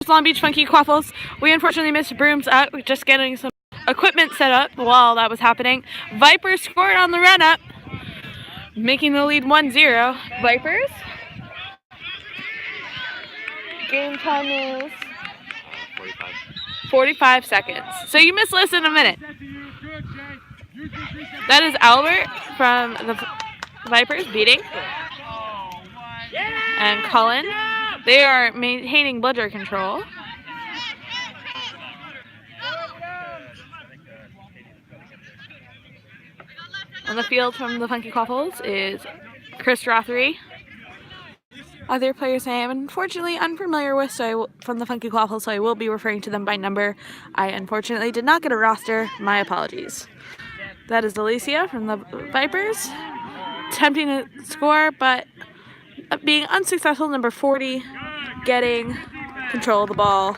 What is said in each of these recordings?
Long Beach Funky Quaffles. We unfortunately missed Brooms out. We're just getting some equipment set up while that was happening. Vipers scored on the run up, making the lead 1-0. Vipers. Game time is 45 seconds. So you missed less than a minute. That is Albert from the Vipers beating. And Cullen. They are maintaining bludger control. On the field from the Funky Quaffles is Chris Rothery. Other players I am unfortunately unfamiliar with from the Funky Quaffles, so I will be referring to them by number. I unfortunately did not get a roster. My apologies. That is Alicia from the Vipers. Attempting to score, but being unsuccessful. Number 40 getting control of the ball.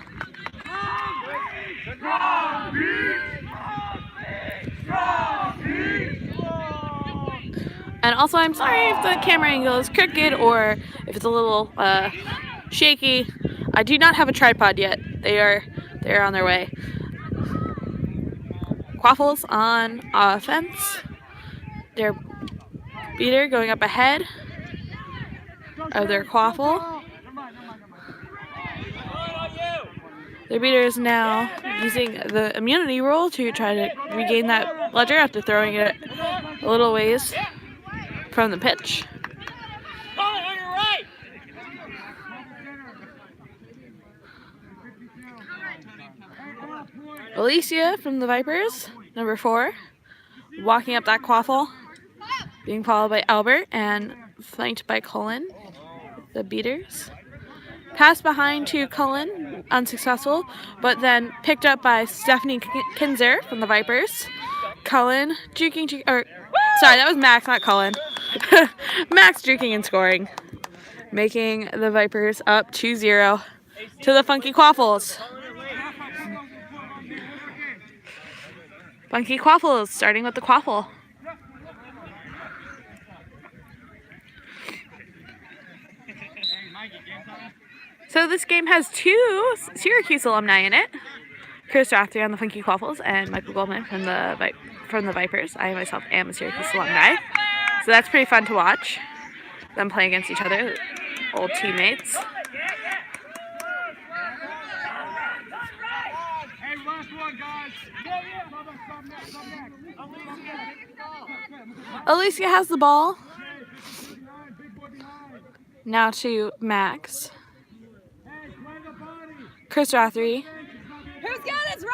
And also, I'm sorry if the camera angle is crooked or if it's a little shaky. I do not have a tripod yet. They're on their way. Quaffles on offense. Their beater going up ahead of their Quaffle. Their beater is now using the immunity rule to try to regain that bludger after throwing it a little ways from the pitch. Alicia from the Vipers, number 4, walking up that Quaffle, being followed by Albert and flanked by Cullen, the beaters. Pass behind to Cullen, unsuccessful, but then picked up by Stephanie Kinzer from the Vipers. Cullen juking, sorry, that was Max, not Cullen. Max juking and scoring, making the Vipers up 2-0 to the Funky Quaffles. Funky Quaffles, starting with the Quaffle. So this game has 2 Syracuse alumni in it. Chris Rothery on the Funky Quaffles and Michael Goldman from the Vipers. I myself am a Syracuse alumni. So that's pretty fun to watch. Them play against each other, old teammates. Alicia has the ball. Now to Max. Chris Rothery.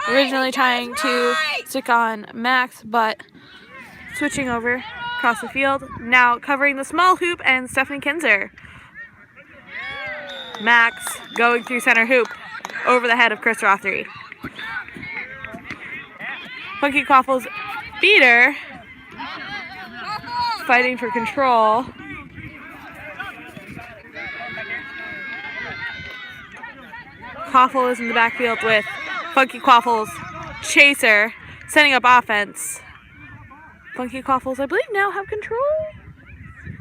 Originally trying to stick on Max, but switching over across the field. Now covering the small hoop and Stephanie Kinzer. Max going through center hoop over the head of Chris Rothery. Funky Quaffles beater fighting for control. Quaffle is in the backfield with Funky Quaffles chaser setting up offense. Funky Quaffles, I believe, now have control.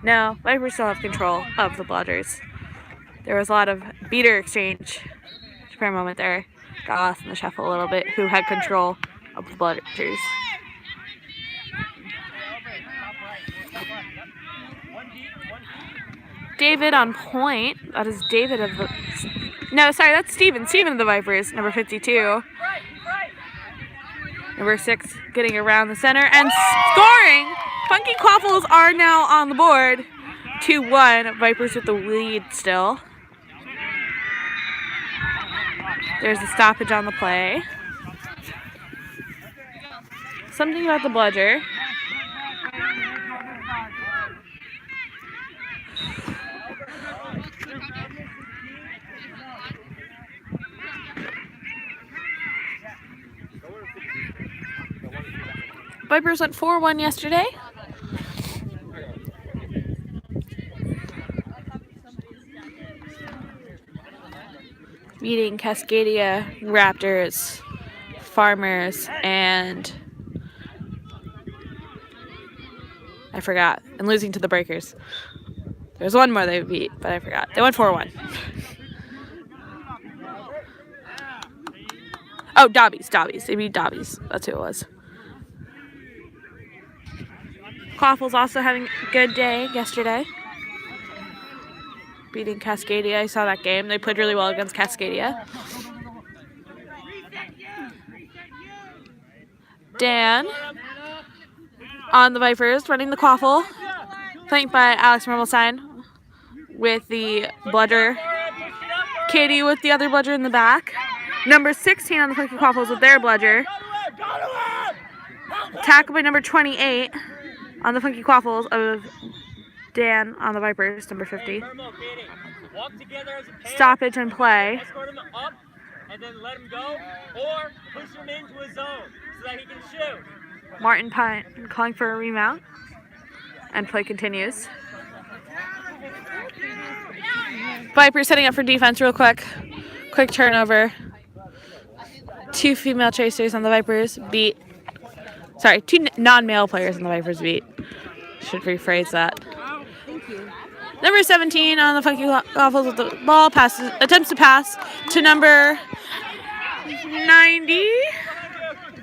No, Vipers still have control of the bludgers. There was a lot of beater exchange for a moment there. Got lost in the shuffle a little bit. Who had control of the bludgers? David on point. That is David of the... No, sorry, that's Steven. Steven of the Vipers, number 52. Number 6 getting around the center and scoring. Funky Quaffles are now on the board. 2-1. Vipers with the lead still. There's a stoppage on the play. Something about the bludger. Vipers went 4-1 yesterday. Meeting Cascadia Raptors, Farmers, and I forgot. And losing to the Breakers. There's one more they beat, but I forgot. They went 4-1. Oh, Dobbies. They beat Dobbies. That's who it was. Quaffles also having a good day yesterday. Beating Cascadia. I saw that game. They played really well against Cascadia. Dan on the Vipers, running the Quaffle. Flanked by Alex Mermelstein with the bludger. Katie with the other bludger in the back. Number 16 on the Funky Quaffles with their bludger. Tackled by number 28 on the Funky Quaffles of Dan on the Vipers, number 50. Stoppage and play. And then let him go, or push him into a zone so that he can shoot. Martin Pine calling for a remount. And play continues. Vipers setting up for defense real quick. Quick turnover. 2 female chasers on the Vipers beat. Sorry, 2 non-male players on the Vipers beat. Should rephrase that. Number 17 on the Funky Quaffles with the ball attempts to pass to number 90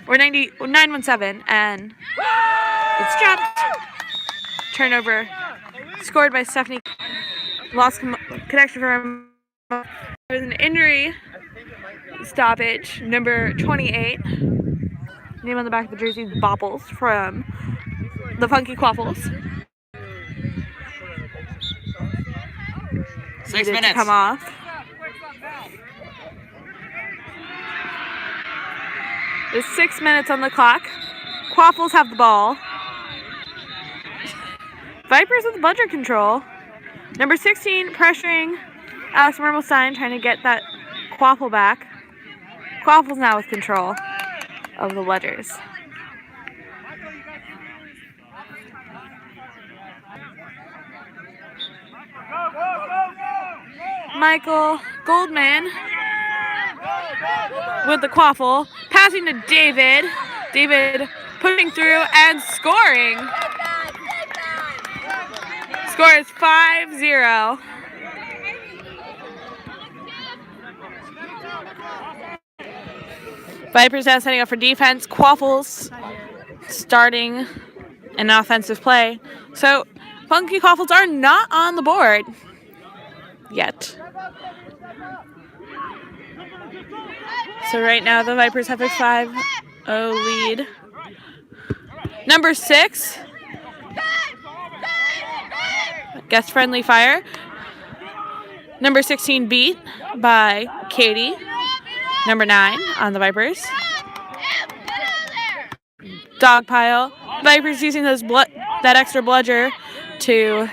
or 917, and it's dropped. Turnover scored by Stephanie. Lost connection from. There was an injury stoppage. Number 28. Name on the back of the jersey is Bobbles from the Funky Quaffles. 6 minutes. Come off. There's 6 minutes on the clock. Quaffles have the ball. Vipers with bludger control. Number 16 pressuring Alex Mermelstein, trying to get that Quaffle back. Quaffles now with control of the bludgers. Michael Goldman with the Quaffle, passing to David. David putting through and scoring. Score is 5-0. Vipers now setting up for defense. Quaffles starting an offensive play. So Funky Quaffles are not on the board yet. So right now the Vipers have a 5-0 lead. Number 6. Guest friendly fire. Number 16 beat by Katie. Number 9 on the Vipers. Dog pile. Vipers using that extra bludger to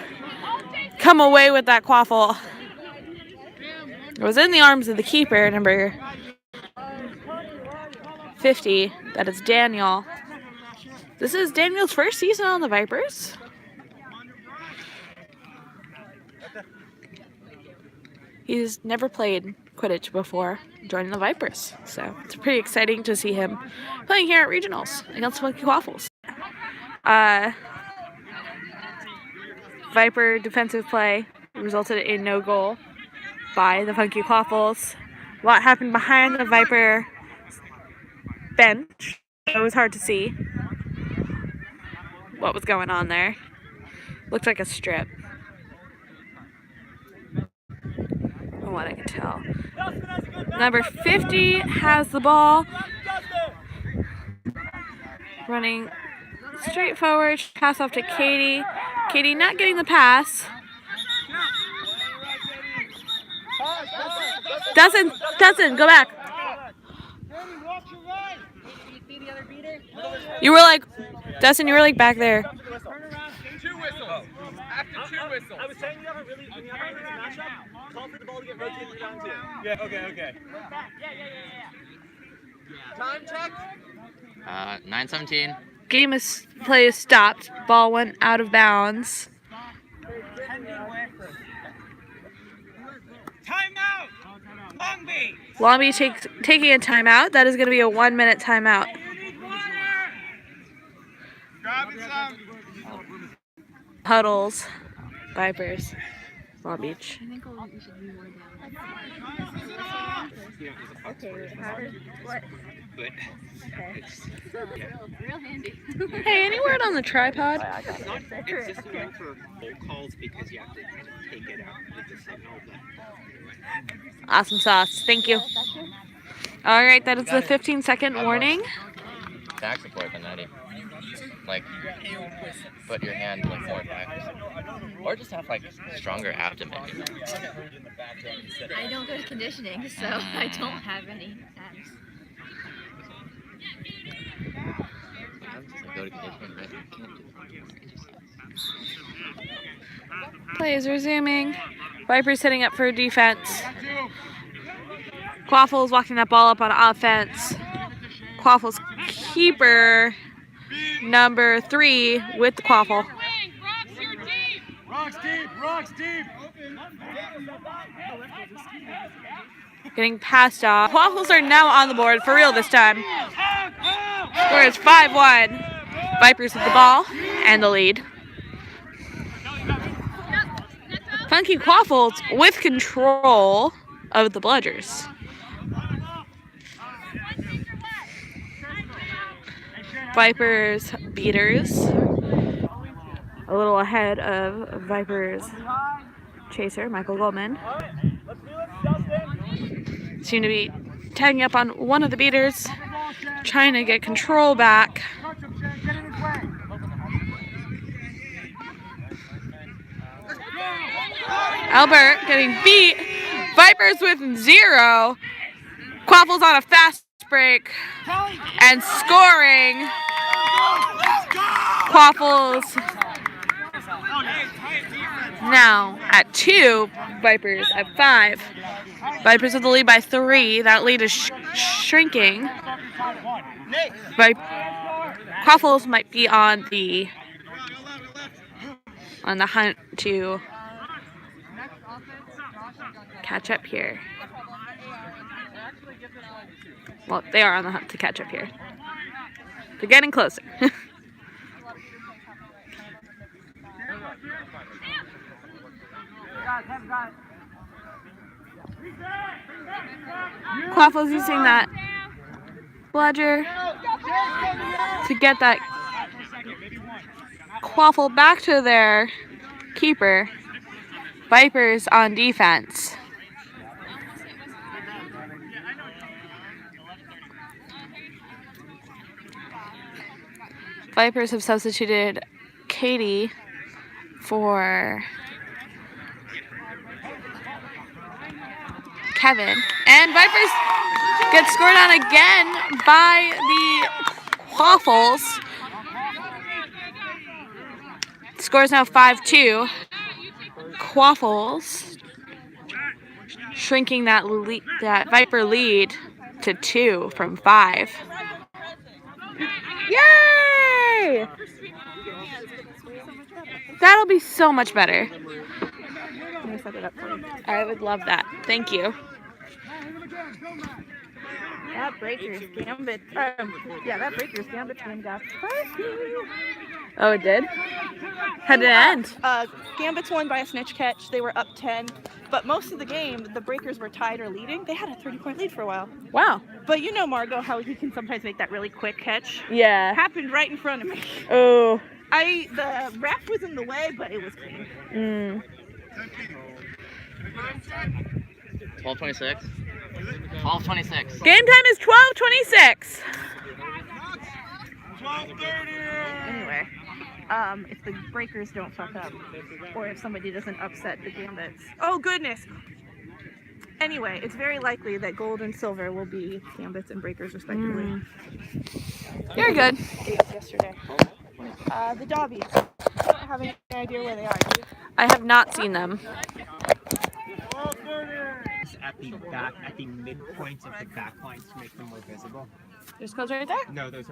come away with that Quaffle. It was in the arms of the keeper, number 50. That is Daniel. This is Daniel's first season on the Vipers. He's never played Quidditch before joining the Vipers, so it's pretty exciting to see him playing here at Regionals against Funky Quaffles. Viper defensive play resulted in no goal by the Funky Quaffles. A lot happened behind the Viper bench. It was hard to see what was going on there. Looked like a strip, from what I can tell. Number 50 has the ball. Running straight forward, pass off to Katie. Katie not getting the pass. Dustin, go back. You were like, Dustin, you were like back there. 2 whistles. After 2 whistles. I was saying you have a really matchup. Call for the ball to get rotated down too. Yeah, okay. Time check. 9:17. Game is play is stopped. Ball went out of bounds. Timeout. Long Beach. Long Beach taking a timeout. That is going to be a 1-minute timeout. Grabbing some. Huddles, Vipers, Long Beach. What? But Okay. it's Real handy. Hey, any word on the tripod? it's just known for cold calls because you have to kind of take it out with the signal. But Awesome sauce. Thank you. All right, that is the 15-second warning. Back support the nutty. Like, put your hand like more back. Or just have like stronger abdomen. I don't go to conditioning, so I don't have any abs. I'm just like go to conditioning, but I can't do Play is resuming. Viper's setting up for defense. Quaffles walking that ball up on offense. Quaffles keeper number 3 with the Quaffle. Rocks deep, rocks deep. Getting passed off. Quaffles are now on the board for real this time. Score is 5-1. Vipers with the ball and the lead. Funky Quaffles with control of the bludgers. Vipers beaters a little ahead of Vipers chaser Michael Goldman. Seem to be tagging up on one of the beaters, trying to get control back. Albert getting beat. Vipers with 0. Quaffles on a fast break and scoring. Quaffles now at 2. Vipers at 5. Vipers with the lead by 3. That lead is shrinking. Quaffles might be on the hunt to catch up here. Well, they are on the hunt to catch up here. They're getting closer. Quaffles using that bludger to get that Quaffle back to their keeper. Vipers on defense. Vipers have substituted Katie for Kevin. And Vipers get scored on again by the Quaffles. Score is now 5-2. Quaffles shrinking that Viper lead to 2 from 5. Yay! That'll be so much better. Let me set it up for you. I would love that. Thank you. That Breakers Gambit, that Breakers Gambit team got Oh, it did? How did it end? Gambits won by a snitch catch. They were up 10, but most of the game, the Breakers were tied or leading. They had a 30-point lead for a while. Wow. But you know, Margot, how he can sometimes make that really quick catch. Yeah. Happened right in front of me. Oh. The ref was in the way, but it was clean. 12:26. 12:26. Game time is 12:26. 12:30. Anyway, if the Breakers don't fuck up, or if somebody doesn't upset the Gambits. Oh, goodness! Anyway, it's very likely that gold and silver will be Gambits and Breakers, respectively. You're good. Games yesterday. The Dobbies. I don't have any idea where they are. Do you? I have not seen them. 12:30. at the midpoints of the back lines to make them more visible. There's codes right there? No, that's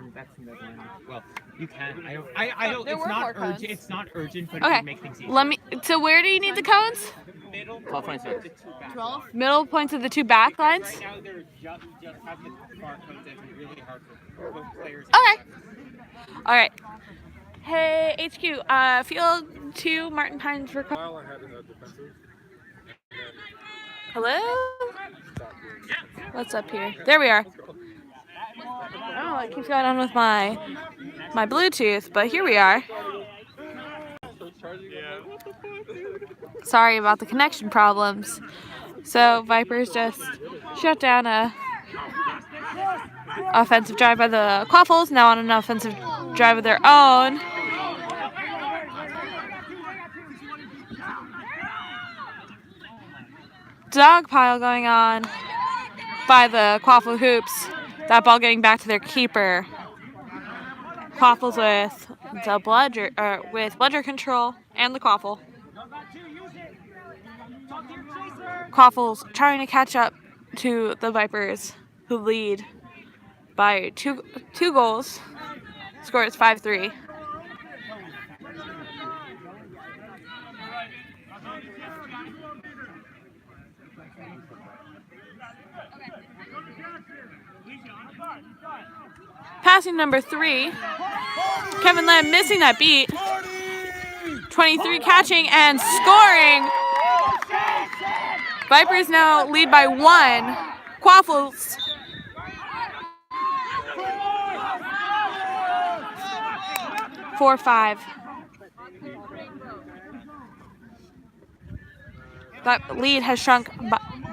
well, you can. I don't. There It's were not more urgent. codes. It's not urgent, but it Okay. would make things easier. Let me. So where do you need the cones? Middle. 12:26. 12. Middle points of the 2 back lines. Right now, they're just have the barcodes. It's really hard for both players. Okay. All right. Hey, HQ. Field 2, Martin Pines for. Hello? What's up here? There we are. I don't know what keeps going on with my Bluetooth, but here we are. Sorry about the connection problems. So Vipers just shut down a offensive drive by the Quaffles, now on an offensive drive of their own. Dog pile going on by the Quaffle hoops. That ball getting back to their keeper. Quaffles with bludger control and the Quaffle. Quaffles trying to catch up to the Vipers, who lead by two goals. Score is 5-3. Passing number 3. Kevin Lamb missing that beat. 23 catching and scoring. Vipers now lead by 1. Quaffles. Four, 5. That lead has shrunk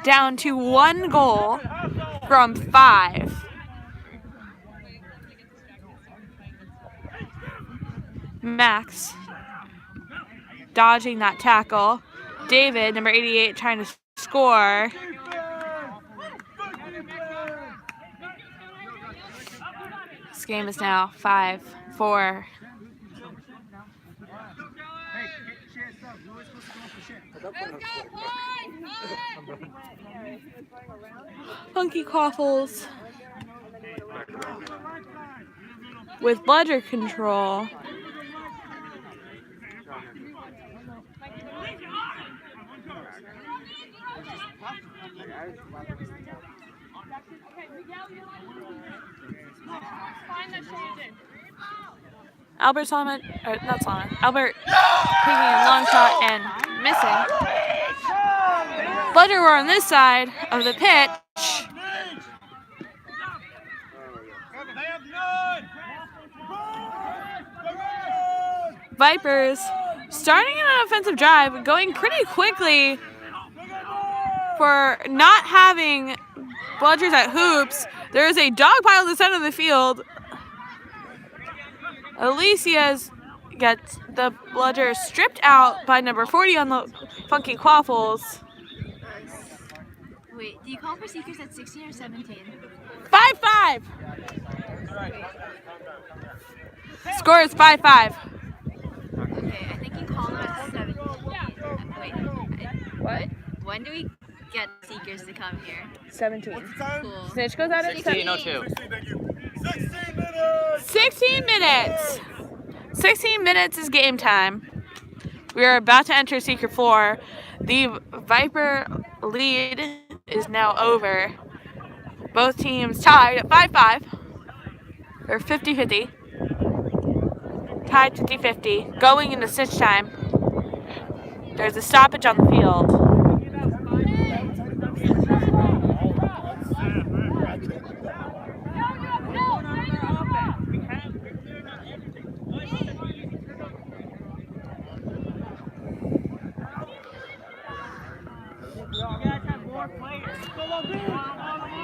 down to 1 goal from 5. Max dodging that tackle. David, number 88, trying to score. This game is now 5-4. Funky Quaffles with bludger control. Albert Solomon, or not Solomon, Albert taking a long shot and missing. Bludger were on this side of the pitch. Vipers starting an offensive drive, going pretty quickly for not having bludgers at hoops. There is a dog pile at the center of the field. Alicia's gets the bludger stripped out by number 40 on the Funky Quaffles. Wait, do you call for seekers at 16 or 17? 5-5. Score is 5-5. Okay, I think you called them at 17. Wait, What? when do we get seekers to come here? 17. Cool. Snitch goes out at 16:02. 16 minutes. 16 minutes is game time. We are about to enter Secret 4. The Viper lead is now over. Both teams tied at 5-5. They're 50-50. Tied 50-50. Going into snitch time. There's a stoppage on the field.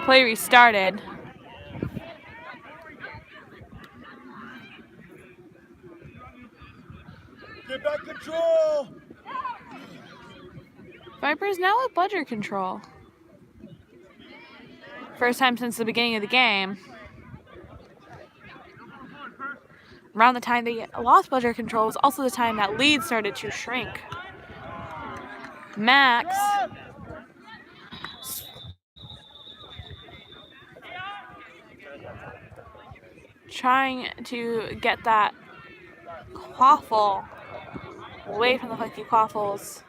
Play restarted. Get back control. Vipers now with bludger control. First time since the beginning of the game. Around the time they lost bludger control was also the time that lead started to shrink. Max trying to get that Quaffle away from the Funky Quaffles.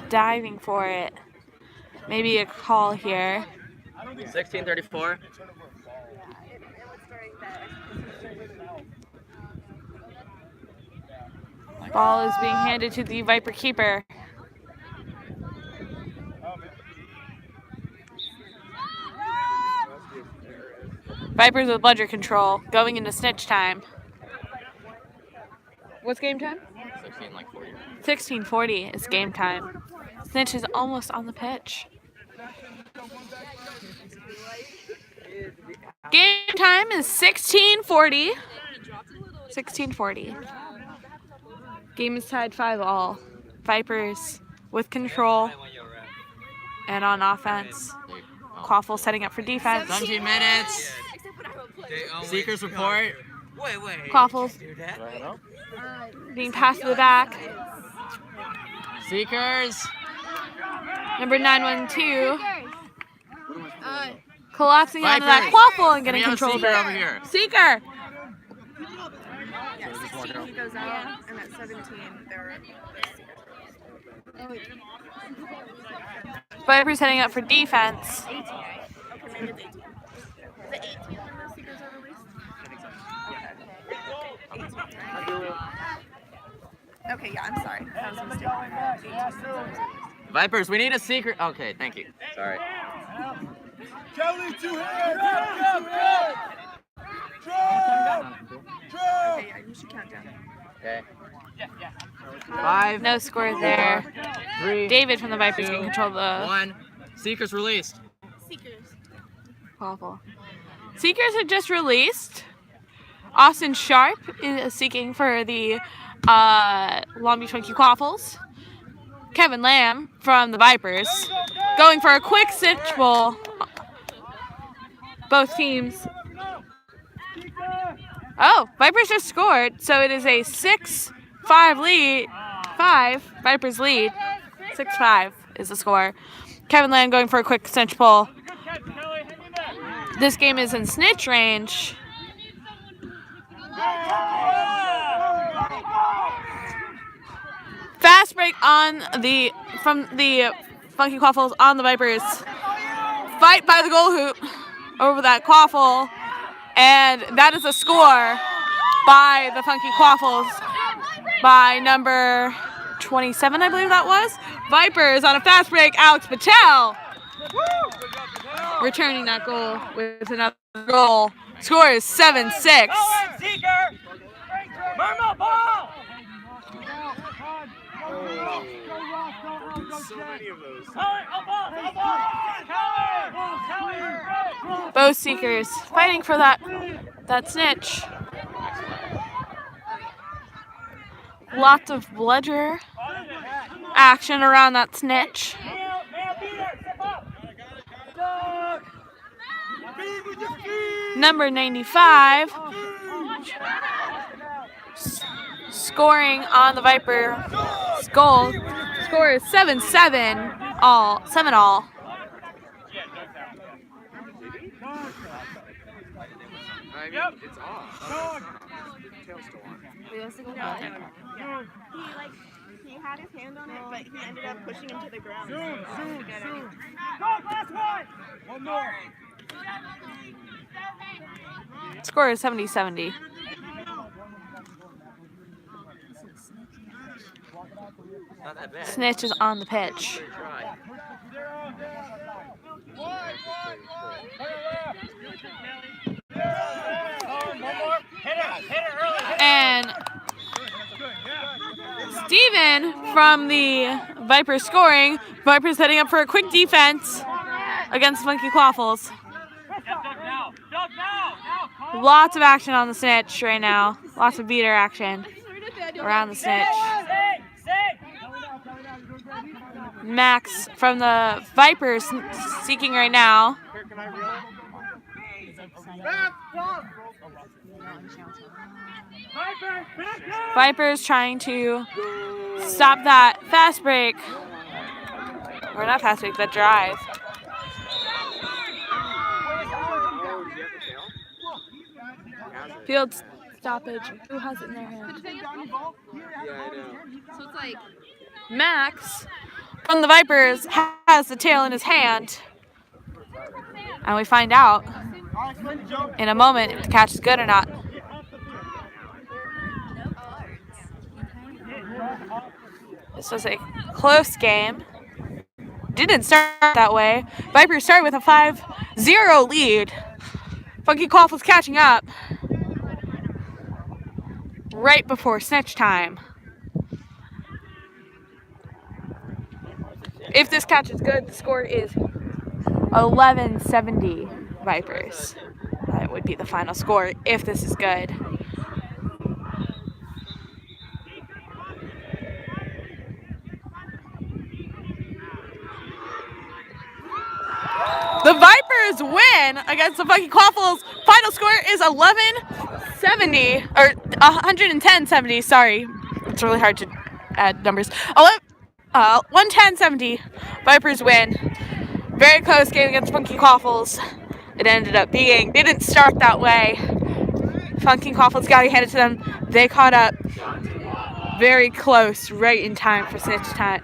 Diving for it. Maybe a call here. 16:34. Ball is being handed to the Viper keeper. Vipers with bludger control going into snitch time. What's game time? 16:40 is game time. Snitch is almost on the pitch. Game time is 16:40. 16:40. Game is tied 5-all. Vipers with control and on offense. Quaffles setting up for defense. 17 minutes. Seekers report. Quaffles being passed to the back. Seekers. Number 912 collapsing onto that Quaffle and getting control of it. over here. Seeker. Yeah, 16 he goes out, and at 17 they're Vipers heading up for defense. 18, right? Okay, maybe it's 18. Is it 18 when the Seekers are released? Okay. 18, right? Okay, yeah, I'm sorry. That was a mistake. Vipers, we need a secret. Okay, thank you. Sorry. Kelly, 2 hands! Okay, yeah, you should count down. Okay. 5. No score there. 3. David from the Vipers 2, can control the 1. Seekers released. Seekers. Quaffle. Seekers have just released. Austin Sharp is seeking for the Long Beach Funky Quaffles. Kevin Lamb from the Vipers going for a quick stitch bowl. Both teams. Oh, Vipers just scored, so it is a 6-5 lead. Vipers lead. 6-5 is the score. Kevin Lamb going for a quick stitch pull. This game is in snitch range. Fast break on from the Funky Quaffles on the Vipers. Fight by the goal hoop over that Quaffle. And that is a score by the Funky Quaffles by number 27, I believe that was. Vipers on a fast break, Alex Patel returning that goal with another goal. Score is 7-6. So many of those. Both Seekers fighting for that snitch. Lots of bludger action around that snitch. Number 95 scoring on the Viper goal. Score is 7-7 all. 7-all. Yep. It's off. He had his hand on it, but he ended up pushing him to the ground. Soon. Go, last one! One more. Score is 70-70. Not that bad. Snitch is on the pitch. And Steven from the Vipers scoring. Vipers heading up for a quick defense against Funky Quaffles. Lots of action on the snitch right now. Lots of beater action around the snitch. Max from the Vipers seeking right now. Vipers trying to stop that fast break. Or not fast break, that drive. Field stoppage. Who has it in their hand? So it's like Max from the Vipers has the tail in his hand. And we find out in a moment if the catch is good or not. This was a close game. Didn't start that way. Vipers started with a 5-0 lead. Funky Quaffles catching up right before snitch time. If this catch is good, the score is 1170 Vipers. That would be the final score if this is good. The Vipers win against the Funky Quaffles. Final score is 1170, or 110-70, sorry. It's really hard to add numbers. 110-70, Vipers win. Very close game against Funky Quaffles. It ended up being, they didn't start that way. Funky Quaffles got it handed to them. They caught up very close, right in time for snitch time.